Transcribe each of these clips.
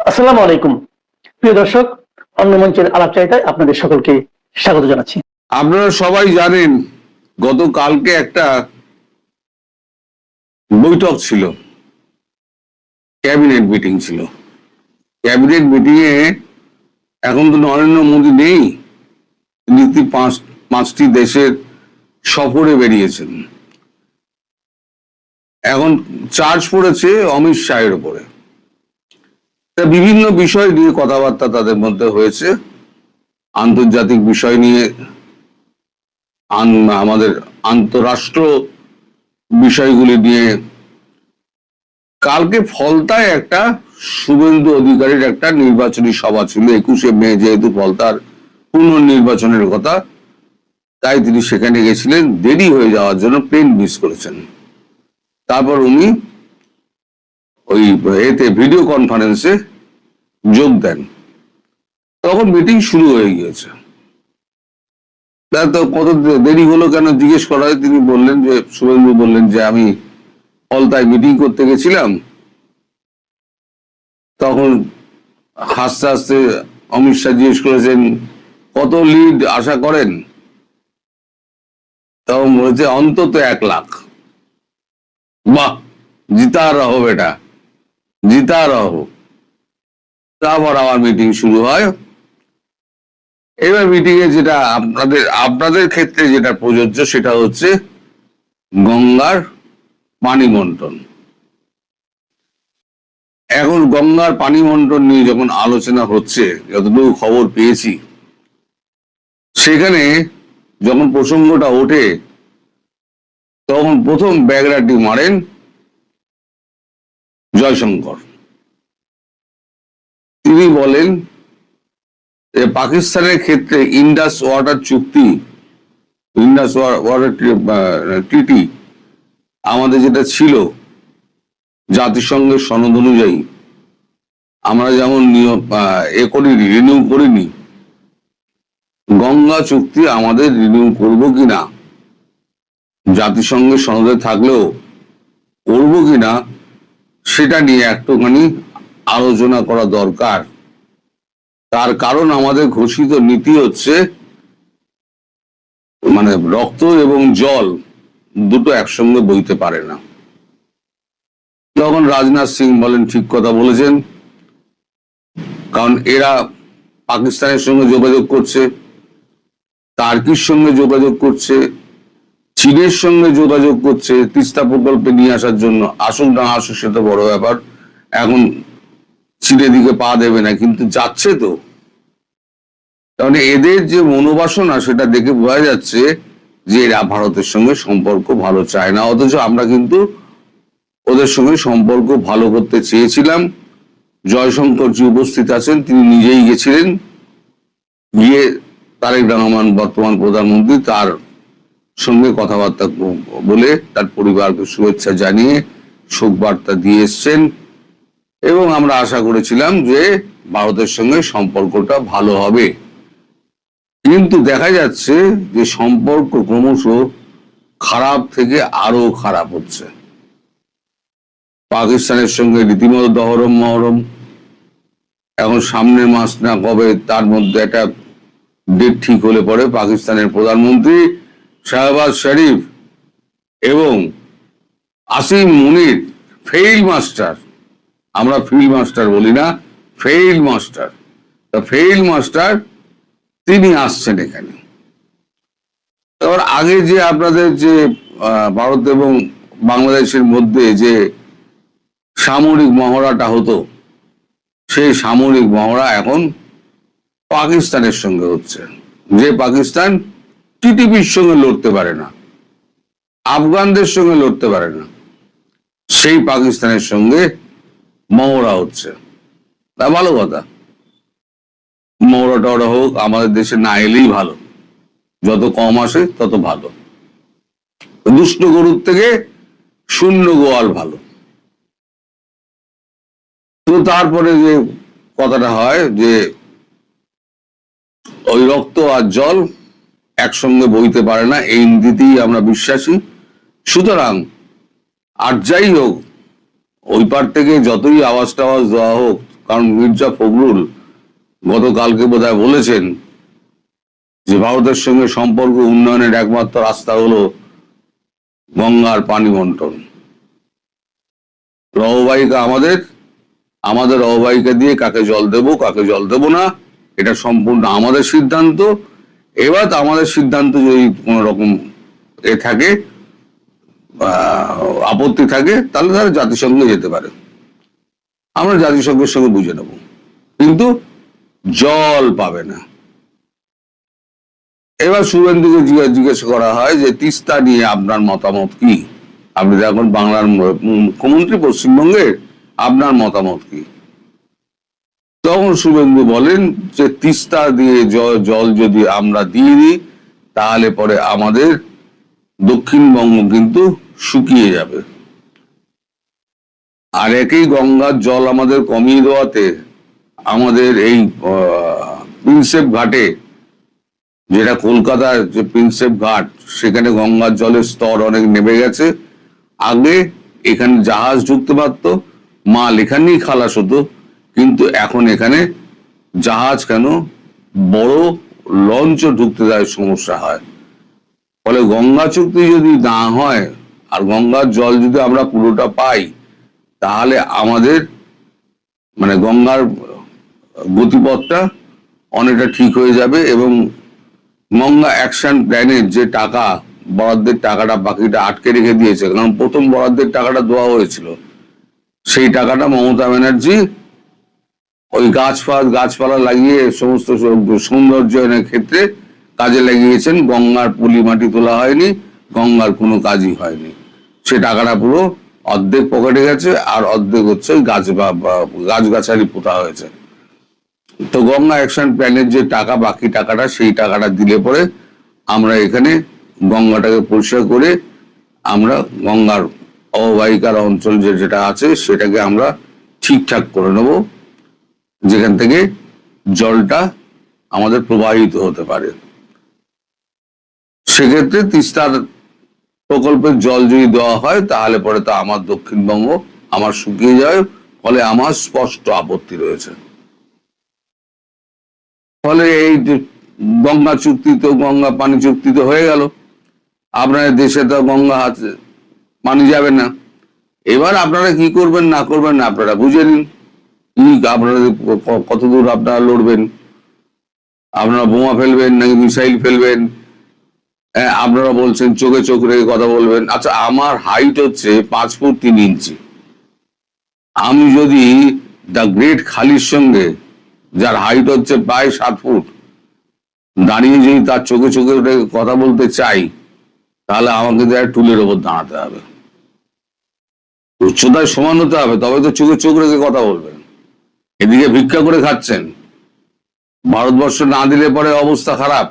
আসসালামু আলাইকুম প্রিয় দর্শক, অন্য মঞ্চের আলাপচারিতায় আপনাদের সকলকে স্বাগত জানাচ্ছি। আপনারা সবাই জানেন গতকালকে একটা বৈঠক ছিল, ক্যাবিনেট মিটিং ছিল। ক্যাবিনেট মিটিং এ এখন তো নরেন্দ্র মোদী নেই, তিনি পাঁচটি দেশের সফরে বেরিয়েছেন। এখন চার্জ পড়েছে অমিত শাহের উপরে। বিভিন্ন বিষয় নিয়ে কথাবার্তা তাদের মধ্যে হয়েছে, আন্তর্জাতিক বিষয় নিয়ে, আমাদের আন্তরাষ্ট্র বিষয়গুলি নিয়ে। কালকে ফলতায় একটা শুভেন্দু অধিকারীর একটা নির্বাচনী সভা ছিল, 21শে মে, যেহেতু ফলতার পুনর্নির্বাচনের কথা, তাই তিনি সেখানে গেছিলেন। দেরি হয়ে যাওয়ার জন্য প্লেন মিস করেছেন। তারপর উনি ওই এতে ভিডিও কনফারেন্সে যোগ দেন, তখন মিটিং শুরু হয়ে গিয়েছে। তো কত দেরি হলো কেন জিজ্ঞেস করা হয়, তিনি বললেন যে, শুভেন্দু বললেন যে আমি ফলতায় মিটিং করতে গেছিলাম। তখন হাসতে হাসতে অমিত শাহ জিজ্ঞেস করেছেন কত লিড আশা করেন, তখন বলেছে অন্তত 1 লাখ। বাহ, জিতা রহো বেটা, জিতা রহো। তারপর আবার মিটিং শুরু হয়। এবার মিটিং এ যেটা আপনাদের ক্ষেত্রে যেটা প্রযোজ্য সেটা হচ্ছে গঙ্গার পানি বন্টন। এখন গঙ্গার পানি বন্টন নিয়ে যখন আলোচনা হচ্ছে, যতটুকু খবর পেয়েছি, সেখানে যখন প্রসঙ্গটা ওঠে তখন প্রথম ব্যাগরাটি মারেন জয়শঙ্কর। তিনি বলেন যে পাকিস্তানের ক্ষেত্রে ইন্ডাস ওয়াটার চুক্তি, ইন্ডাস ওয়াটার ট্রিটি আমাদের যেটা ছিল জাতিসংঘের সনদ অনুযায়ী, আমরা যেমন রিনিউ করিনি, গঙ্গা চুক্তি আমাদের রিনিউ করবো কিনা, জাতিসংঘের সনদে থাকলেও করবো কিনা, সেটা নিয়ে একটুখানি আলোচনা করা দরকার। তার কারণ আমাদের ঘোষিত নীতি হচ্ছে মানে রক্ত এবং জল দুটো একসঙ্গে বইতে পারে না। তখন রাজনাথ সিং বলেন ঠিক কথা বলেছেন, কারণ এরা পাকিস্তানের সঙ্গে যোগাযোগ করছে, টার্কির সঙ্গে যোগাযোগ করছে, চীনের সঙ্গে যোগাযোগ করছে তিস্তা প্রকল্পে নিয়ে আসার জন্য। আসুক না আসুক সে তো বড় ব্যাপার, এখন চীনের দিকে পা দেবে না, কিন্তু যাচ্ছে তো। কারণ এদের যে মনোবাসনা সেটা দেখে বোঝা যাচ্ছে যে এরা ভারতের সঙ্গে সম্পর্ক ভালো চায় না, অথচ আমরা কিন্তু ওদের সঙ্গে সম্পর্ক ভালো করতে চেয়েছিলাম। জয়শঙ্করজি উপস্থিত আছেন, তিনি নিজেই গেছিলেন, গিয়ে তারেক রহমান বর্তমান প্রধানমন্ত্রী তার সঙ্গে কথাবার্তা বলে তার পরিবারকে শুভেচ্ছা জানিয়ে শোক বার্তা দিয়ে এসছেন। এবং আমরা আশা করেছিলাম যে ভারতের সঙ্গে সম্পর্কটা ভালো হবে, কিন্তু দেখা যাচ্ছে যে সম্পর্ক ক্রমশ খারাপ থেকে আরো খারাপ হচ্ছে। পাকিস্তানের সঙ্গে রীতিমতো দহরম মহরম। এখন সামনের মাস না কবে তার মধ্যে একটা ডেট ঠিক হলে পরে পাকিস্তানের প্রধানমন্ত্রী শাহবাজ শরীফ এবং আসিম মুনির, ফেইল্ড মাস্টার, আমরা ফিল্ড মাস্টার বলি না, ফেইল্ড মাস্টার, ফেইল্ড মাস্টার, তিনি আসছেন এখানে। এবার আগে যে আপনাদের যে ভারত এবং বাংলাদেশের মধ্যে যে সামরিক মহড়াটা হতো, সেই সামরিক মহড়া এখন পাকিস্তানের সঙ্গে হচ্ছে। যে পাকিস্তান টিটিপির সঙ্গে লড়তে পারে না, আফগানদের সঙ্গে লড়তে পারে না, সেই পাকিস্তানের সঙ্গে মহড়া হচ্ছে। তা ভালো কথা, মহড়া টহড়া হোক, আমাদের দেশে না এলেই ভালো, যত কম আসে তত ভালো। দুষ্ট গরুর থেকে শূন্য গোয়াল ভালো। তো তারপরে যে কথাটা হয় যে ওই রক্ত আর জল একসঙ্গে বইতে পারে না, এই নীতিতেই আমরা বিশ্বাসী। সুতরাং আর যাই হোক, ওই পার থেকে যতই আওয়াজ টাওয়াজ দেওয়া হোক, কারণ মির্জা ফখরুল গতকালকে বোধহয় বলেছেন যে ভারতের সঙ্গে সম্পর্ক উন্নয়নের একমাত্র রাস্তা হলো গঙ্গার পানি বন্টন। অববাহিকা আমাদের, আমাদের অববাহিকা দিয়ে কাকে জল দেব কাকে জল দেব না এটা সম্পূর্ণ আমাদের সিদ্ধান্ত। এবার আমাদের সিদ্ধান্ত যদি কোন রকম থাকে, আপত্তি থাকে, তাহলে তারা জাতিসংঘে যেতে পারে, আমরা জাতিসংঘের সঙ্গে বুঝে নেব, কিন্তু জল পাবে না। এবার শুভেন্দুকে জিজ্ঞেস করা হয় যে তিস্তা নিয়ে আপনার মতামত কি? আপনি এখন বাংলার মুখ্যমন্ত্রী পশ্চিমবঙ্গের, আপনার মতামত কি? তখন শুভেন্দু বলেন যে তিস্তা দিয়ে জল যদি আমরা দিয়ে দিই তাহলে পরে আমাদের দক্ষিণবঙ্গ কিন্তু শুকিয়ে যাবে। আর একই গঙ্গার জল আমাদের কমিয়ে দেওয়াতে আমাদের এই প্রিন্সেপ ঘাটে, যেটা কলকাতার যে প্রিন্সেপ ঘাট, সেখানে গঙ্গার জলের স্তর অনেক নেমে গেছে। আগে এখানে জাহাজ ঢুকতে পারতো, মাল এখানেই খালাস হতো, কিন্তু এখন এখানে জাহাজ কেন, বড় লঞ্চও ঢুকতে যায় সমস্যা হয়। ফলে গঙ্গা চুক্তি যদি না হয় আর গঙ্গার জল যদি আমরা পুরোটা পাই, তাহলে আমাদের মানে গঙ্গার গতিপথটা অনেকটা ঠিক হয়ে যাবে। এবং গঙ্গা অ্যাকশন প্ল্যানের যে টাকা বরাদ্দের টাকাটা বাকিটা আটকে রেখে দিয়েছে, কারণ প্রথম বরাদ্দের টাকাটা দেওয়া হয়েছিল, সেই টাকাটা মমতা ব্যানার্জি ওই গাছপালা লাগিয়ে সমস্ত সৌন্দর্যায়নের ক্ষেত্রে কাজে লাগিয়েছেন। গঙ্গার পলি মাটি তোলা হয়নি, গঙ্গার কোনো কাজই হয়নি। সে টাকাটা পুরো অর্ধেক পকেটে গেছে, আর অর্ধেক হচ্ছে গাছগাছালি পোতা হয়েছে। তো গঙ্গা অ্যাকশন প্ল্যানের যে টাকা, বাকি টাকাটা, সেই টাকাটা দিলে পরে আমরা এখানে গঙ্গাটাকে পরিষ্কার করে আমরা গঙ্গার অববাহিকার অঞ্চল যেটা আছে সেটাকে আমরা ঠিকঠাক করে নেব, যেখান থেকে জলটা আমাদের প্রবাহিত হতে পারে। সেক্ষেত্রে তিস্তার প্রকল্পের জল যদি দেওয়া হয় তাহলে পরে তো আমার দক্ষিণবঙ্গ আমার শুকিয়ে যায়, ফলে আমার স্পষ্ট আপত্তি রয়েছে। ফলে এই গঙ্গা চুক্তি তো, গঙ্গা পানি চুক্তি তো হয়ে গেল, আপনাদের দেশে তো গঙ্গা পানি যাবে না। এবার আপনারা কি করবেন না করবেন না আপনারা বুঝে নিন, কি আপনারা কতদূর আপনারা লড়বেন, আপনারা বোমা ফেলবেন নাকি মিসাইল ফেলবেন। আপনারা বলছেন চোখে চোখ রেখে কথা বলবেন। আচ্ছা, আমার হাইট হচ্ছে 5 ফুট 3 ইঞ্চি। আমি যদি দ্য গ্রেট খালির সঙ্গে, যার হাইট হচ্ছে প্রায় 7 ফুট, দাঁড়িয়ে যদি তার চোখে চোখে রেখে কথা বলতে চাই, তাহলে আমাকে টুলের ওপর দাঁড়াতে হবে, উচ্চতায় সমান হতে হবে, তবে তো চোখে চোখ রেখে কথা বলবেন। এদিকে ভিক্ষা করে খাচ্ছেন, ভারতবর্ষ না দিলে পরে অবস্থা খারাপ।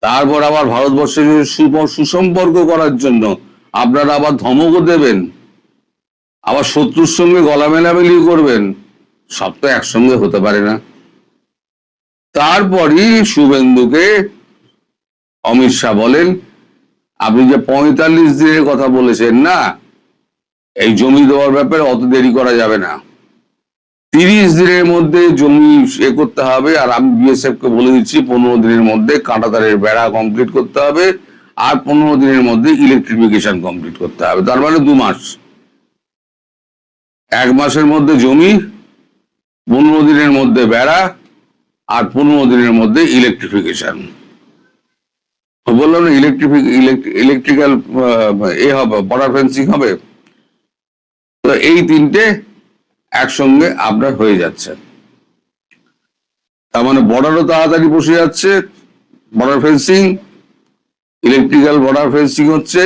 তারপর আবার ভারতবর্ষের সুসম্পর্ক করার জন্য আপনারা আবার ধমকও দেবেন, আবার শত্রুর সঙ্গে গলা মেলামেলি করবেন। সব তো একসঙ্গে হতে পারে না। তারপরই শুভেন্দুকে অমিত শাহ বলেন, আপনি যে 45 দিনের কথা বলেছেন না, এই জমি দেওয়ার ব্যাপারে অত দেরি করা যাবে না, 30 দিনের মধ্যে জমি করতে হবে। আর আমি বিএসএফ কে বলে দিচ্ছি 15 দিনের মধ্যে কাঁটাতারের বেড়া কমপ্লিট করতে হবে, আর 15 দিনের মধ্যে ইলেকট্রিফিকেশন কমপ্লিট করতে হবে। তার মানে 2 মাস, 1 মাসের মধ্যে জমি, 15 দিনের মধ্যে বেড়া, আর 15 দিনের মধ্যে ইলেকট্রিফিকেশন। বললাম না, ইলেকট্রিক্যাল হবে, বর্ডার ফেন্সিং হবে। তো এই 3টে একসঙ্গে আপনার হয়ে যাচ্ছে, তার মানে বর্ডারও তাড়াতাড়ি বসে যাচ্ছে, border fencing, electrical border fencing হচ্ছে,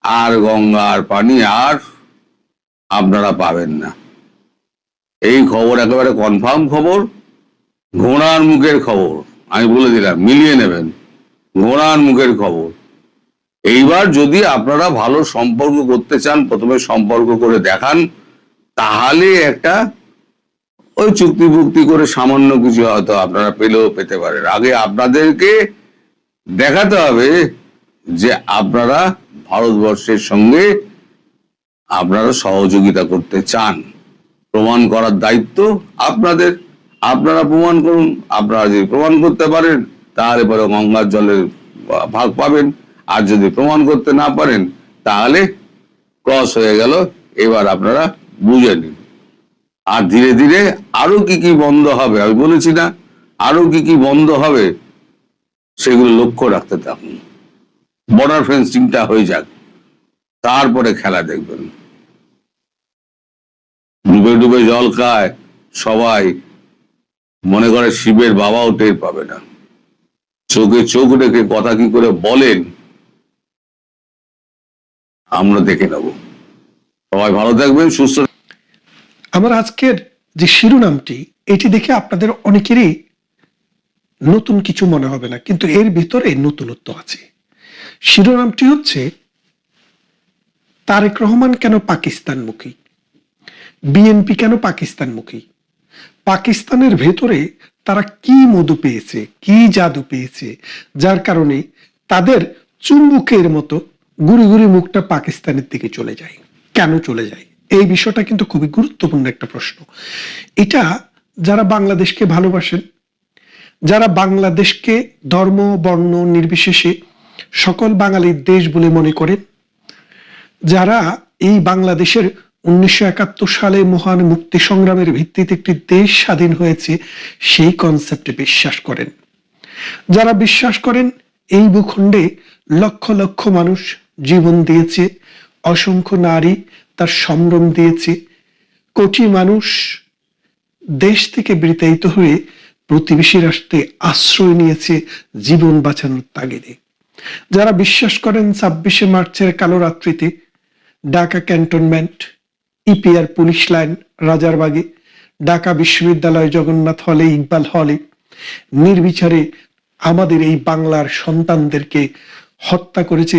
আর গঙ্গার পানি আর আপনারা পাবেন না। এই খবর একেবারে কনফার্ম খবর, ঘোড়ার মুখের খবর, আমি বলে দিলাম, মিলিয়ে নেবেন, ঘোড়ার মুখের খবর। এইবার যদি আপনারা ভালো সম্পর্ক করতে চান, প্রথমে সম্পর্ক করে দেখান, তাহলে একটা ওই চুক্তি করে সামান্য কিছু হয়তো আপনারা পেলেও পেতে পারেন। আগে আপনাদেরকে দেখাতে হবে যে আপনারা ভারতবর্ষের সঙ্গে আপনারা সহযোগিতা করতে চান। প্রমাণ করার দায়িত্ব আপনাদের। আপনারা প্রমাণ করুন। আপনারা যদি প্রমাণ করতে পারেন তাহলে পরে গঙ্গার জলের ভাগ পাবেন, আর যদি প্রমাণ করতে না পারেন তাহলে ক্রস হয়ে গেল। এবার আপনারা বুঝে নিন। আর ধীরে ধীরে আরো কি কি বন্ধ হবে, আমি বলেছি না, আরো কি কি বন্ধ হবে সেগুলো লক্ষ্য রাখতে থাকুন। বর্ডার ফেন্সিংটা হয়ে যাক, তারপরে খেলা দেখবেন। ডুবে ডুবে জল খায় সবাই, মনে করে শিবের বাবাও টের পাবে না। চোখে চোখ রেখে কথা কি করে বলেন আমরা দেখে নেব। সবাই ভালো থাকবেন, সুস্থ। আমার আজকের যে শিরোনামটি, এটি দেখে আপনাদের অনেকেরই নতুন কিছু মনে হবে না, কিন্তু এর ভিতরে নতুনত্ব আছে। শিরোনামটি হচ্ছে তারেক রহমান কেন পাকিস্তানমুখী, বিএনপি কেন পাকিস্তানমুখী, পাকিস্তানের ভেতরে তারা কি মধু পেয়েছে, কি জাদু পেয়েছে, যার কারণে তাদের চুম্বকের মতো গুড়ি গুড়ি মুখটা পাকিস্তানের দিকে চলে যায়। কেন চলে যায়, এই বিষয়টা কিন্তু খুবই গুরুত্বপূর্ণ একটা প্রশ্ন। এটা যারা বাংলাদেশকে ভালোবাসেন, যারা বাংলাদেশকে ধর্ম বর্ণ নির্বিশেষে সকল বাঙালির দেশ বলে মনে করেন, যারা এই বাংলাদেশের 1971 সালে মহান মুক্তি সংগ্রামের ভিত্তিতে একটি দেশ স্বাধীন হয়েছে সেই কনসেপ্টে বিশ্বাস করেন, যারা বিশ্বাস করেন এই ভূখণ্ডে লক্ষ লক্ষ মানুষ জীবন দিয়েছে, অসংখ্য নারী তার সম্ভ্রম দিয়েছে, কোটি মানুষ দেশ থেকে বিতাড়িত হয়ে প্রতিবেশী রাষ্ট্রে আশ্রয় নিয়েছে জীবন বাঁচানোর তাগিদে, যারা বিশ্বাস করেন 26শে মার্চের কালো রাত্রিতে Dhaka cantonment, EPR police line, রাজারবাগে, ঢাকা বিশ্ববিদ্যালয়, জগন্নাথ হলে, ইকবাল হলে নির্বিচারে আমাদের এই বাংলার সন্তানদেরকে হত্যা করেছে